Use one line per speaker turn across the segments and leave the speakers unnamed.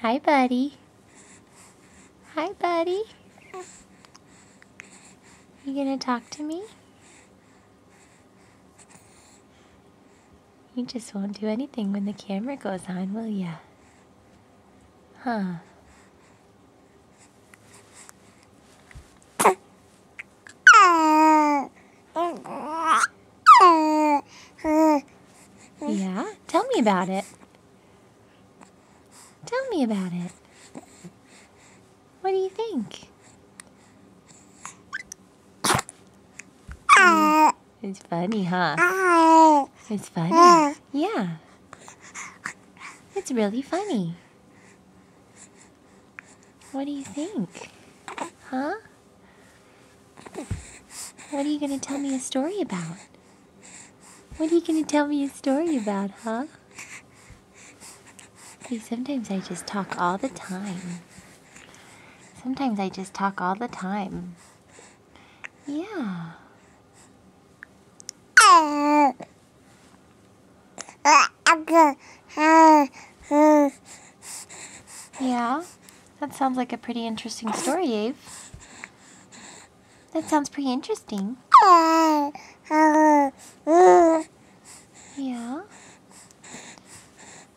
Hi, buddy. Hi, buddy. You gonna talk to me? You just won't do anything when the camera goes on, will ya? Huh? Yeah? Tell me about it. Tell me about it. What do you think? It's funny, huh? It's funny. Yeah. It's really funny. What do you think? Huh? What are you going to tell me a story about? What are you going to tell me a story about, huh? See, sometimes I just talk all the time. Sometimes I just talk all the time. Yeah. Yeah? That sounds like a pretty interesting story, Ave. That sounds pretty interesting. Yeah?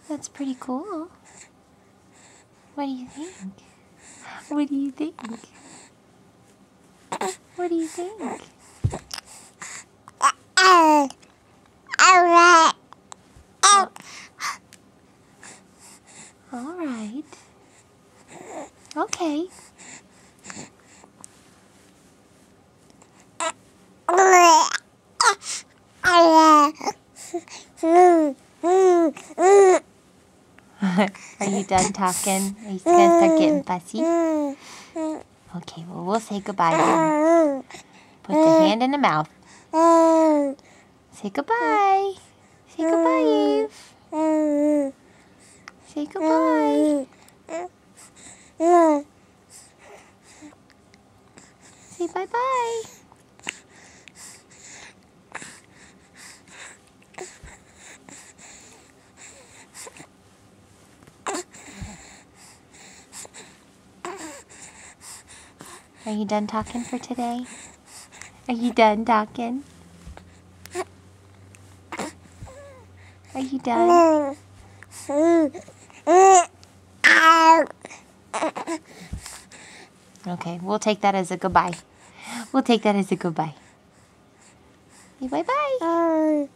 That's pretty cool. What do you think? What do you think? What do you think? All right. Okay. Are you done talking? Are you gonna start getting fussy? Okay, well, we'll say goodbye then. Put the hand in the mouth. Say goodbye. Say goodbye, Eve. Say goodbye. Say bye-bye. Are you done talking for today? Are you done talking? Are you done? Okay, we'll take that as a goodbye. We'll take that as a goodbye. Say bye-bye.